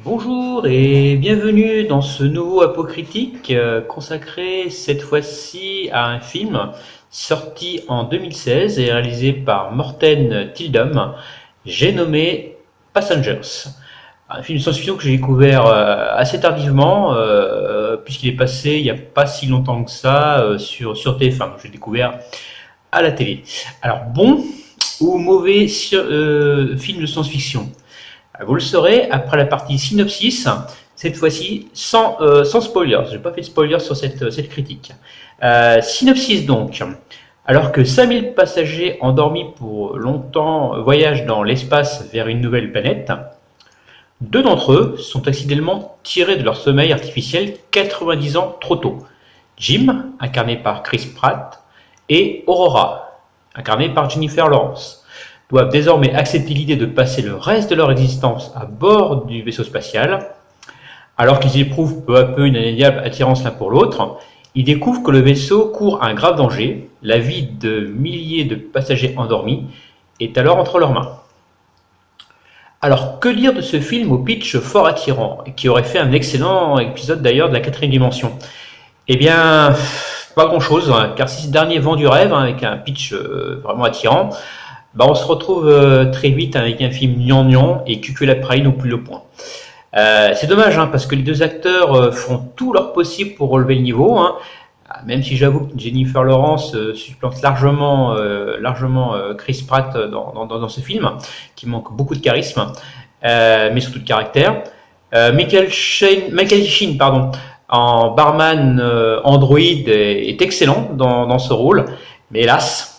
Bonjour et bienvenue dans ce nouveau Apocritique consacré cette fois-ci à un film sorti en 2016 et réalisé par Morten Tildum. J'ai nommé Passengers. Un film de science-fiction que j'ai découvert assez tardivement puisqu'il est passé il n'y a pas si longtemps que ça sur TF1. Je l'ai découvert à la télé. Alors bon ou mauvais film de science-fiction? Vous le saurez après la partie synopsis, cette fois-ci sans spoilers. Je n'ai pas fait de spoilers sur cette critique. Synopsis donc. Alors que 5000 passagers endormis pour longtemps voyagent dans l'espace vers une nouvelle planète, deux d'entre eux sont accidentellement tirés de leur sommeil artificiel 90 ans trop tôt. Jim, incarné par Chris Pratt, et Aurora, incarnée par Jennifer Lawrence, doivent désormais accepter l'idée de passer le reste de leur existence à bord du vaisseau spatial. Alors qu'ils éprouvent peu à peu une indéniable attirance l'un pour l'autre, ils découvrent que le vaisseau court un grave danger. La vie de milliers de passagers endormis est alors entre leurs mains. Alors, que dire de ce film au pitch fort attirant, qui aurait fait un excellent épisode d'ailleurs de la 4ème dimension? Eh bien, pas grand-chose, car si ce dernier vend du rêve, avec un pitch vraiment attirant, on se retrouve très vite avec un film gnangnan et cuculapraline au plus le point. C'est dommage, parce que les deux acteurs font tout leur possible pour relever le niveau, même si j'avoue que Jennifer Lawrence supplante largement Chris Pratt dans ce film, qui manque beaucoup de charisme, mais surtout de caractère. Michael Sheen, en barman android est excellent dans ce rôle, mais hélas,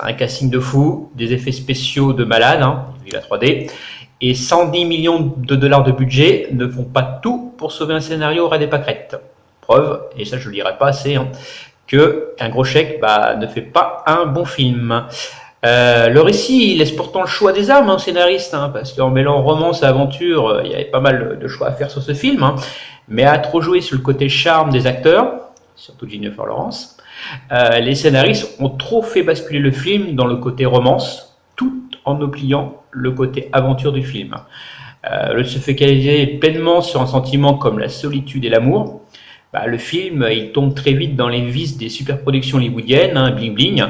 un casting de fou, des effets spéciaux de malade, vu la 3D, et 110 millions de dollars de budget ne font pas tout pour sauver un scénario au ras des pâquerettes. Preuve, et ça je ne le dirai pas assez, qu'un gros chèque ne fait pas un bon film. Le récit laisse pourtant le choix des armes au scénariste, parce qu'en mêlant romance et aventure, il y avait pas mal de choix à faire sur ce film, mais à trop jouer sur le côté charme des acteurs, surtout Jennifer Lawrence, les scénaristes ont trop fait basculer le film dans le côté romance, tout en oubliant le côté aventure du film. Le se focaliser pleinement sur un sentiment comme la solitude et l'amour, le film il tombe très vite dans les vices des superproductions hollywoodiennes, bling bling,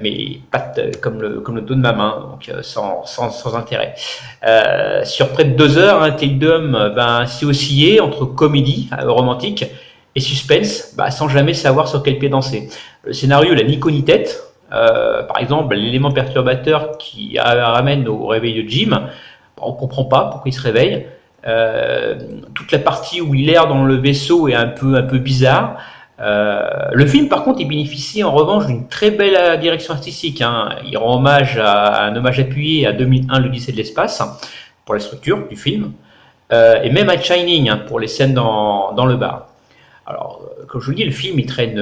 mais pas comme le dos de ma main, donc sans intérêt. Sur près de 2 heures, Tildum va ainsi osciller entre comédie romantique et suspense, sans jamais savoir sur quel pied danser. Le scénario n'a ni queue ni tête. Par exemple, l'élément perturbateur qui ramène au réveil de Jim, on ne comprend pas pourquoi il se réveille. Toute la partie où il erre dans le vaisseau est un peu bizarre. Le film, par contre, il bénéficie en revanche d'une très belle direction artistique. Il rend un hommage appuyé à 2001, l'Odyssée de l'espace, pour la structure du film, et même à Shining, pour les scènes dans le bar. Alors, comme je vous le dis, le film il traîne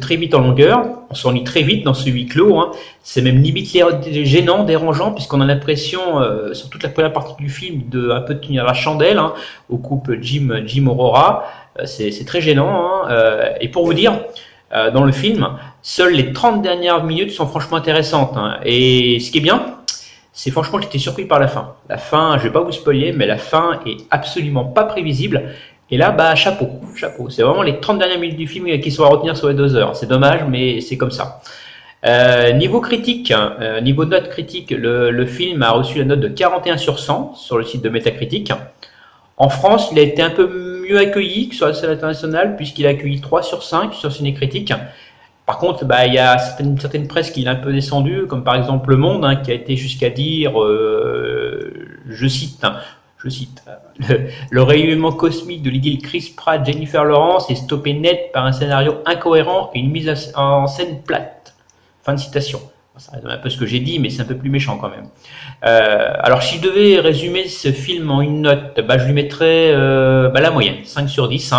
très vite en longueur. On s'ennuie très vite dans ce huis clos. C'est même limite gênant, dérangeant, puisqu'on a l'impression, sur toute la première partie du film, de un peu tenir la chandelle au couple Jim Aurora. C'est très gênant. Et pour vous dire, dans le film, seules les 30 dernières minutes sont franchement intéressantes. Et ce qui est bien, c'est franchement que j'étais surpris par la fin. La fin, je vais pas vous spoiler, mais la fin est absolument pas prévisible. Et là, chapeau. C'est vraiment les 30 dernières minutes du film qui sont à retenir sur les 2 heures. C'est dommage, mais c'est comme ça. Niveau critique, niveau note critique, le film a reçu la note de 41 sur 100 sur le site de Metacritic. En France, il a été un peu mieux accueilli que sur la scène internationale, puisqu'il a accueilli 3 sur 5 sur Cinécritique. Par contre, il y a certaines presses qui l'ont un peu descendu, comme par exemple Le Monde, qui a été jusqu'à dire, je cite, le rayonnement cosmique de l'idylle Chris Pratt, Jennifer Lawrence est stoppé net par un scénario incohérent et une mise en scène plate. Fin de citation. Ça donne un peu ce que j'ai dit, mais c'est un peu plus méchant quand même. Alors si je devais résumer ce film en une note, je lui mettrais la moyenne, 5 sur 10,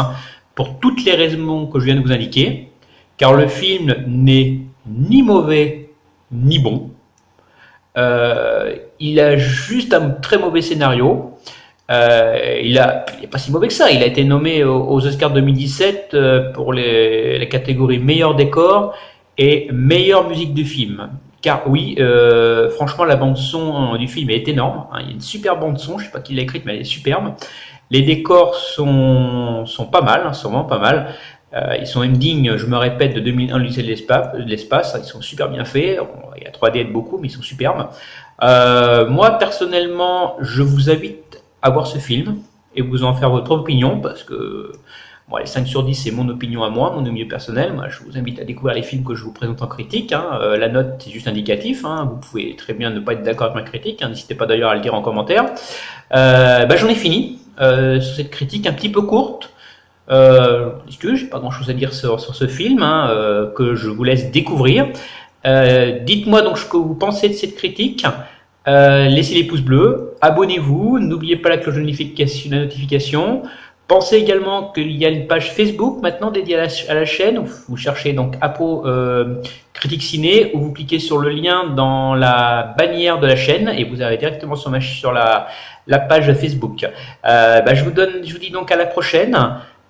pour toutes les raisons que je viens de vous indiquer, car le film n'est ni mauvais ni bon. Il a juste un très mauvais scénario. Il est pas si mauvais que ça. Il a été nommé aux Oscars 2017 pour les catégories meilleur décor et meilleure musique de film. car oui, franchement, la bande son du film est énorme, hein. Il y a une super bande son, je sais pas qui l'a écrite, mais elle est superbe. Les décors sont pas mal, hein, sont vraiment pas mal. Ils sont même dignes, je me répète, de 2001, l'Odyssée de l'espace. Ils sont super bien faits. Il y a 3D de beaucoup, mais ils sont superbes. Moi, personnellement, je vous invite à voir ce film et vous en faire votre opinion, parce que bon, les 5 sur 10, c'est mon opinion à moi, mon opinion personnelle. Moi, je vous invite à découvrir les films que je vous présente en critique, hein. La note, c'est juste indicatif, hein. Vous pouvez très bien ne pas être d'accord avec ma critique, hein. N'hésitez pas d'ailleurs à le dire en commentaire. J'en ai fini sur cette critique un petit peu courte. J'ai pas grand chose à dire sur ce film, hein, que je vous laisse découvrir. Dites-moi donc ce que vous pensez de cette critique. Laissez les pouces bleus, abonnez-vous, n'oubliez pas la cloche de notification. Pensez également qu'il y a une page Facebook maintenant dédiée à la chaîne. Vous cherchez donc Apo Critique Ciné, ou vous cliquez sur le lien dans la bannière de la chaîne et vous arrivez directement sur la page Facebook. Je vous dis donc à la prochaine.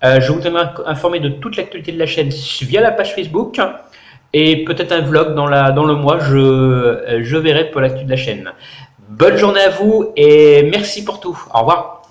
Je vous tiendrai informé de toute l'actualité de la chaîne via la page Facebook et peut-être un vlog dans le mois, je verrai pour l'actu de la chaîne. Bonne journée à vous et merci pour tout. Au revoir.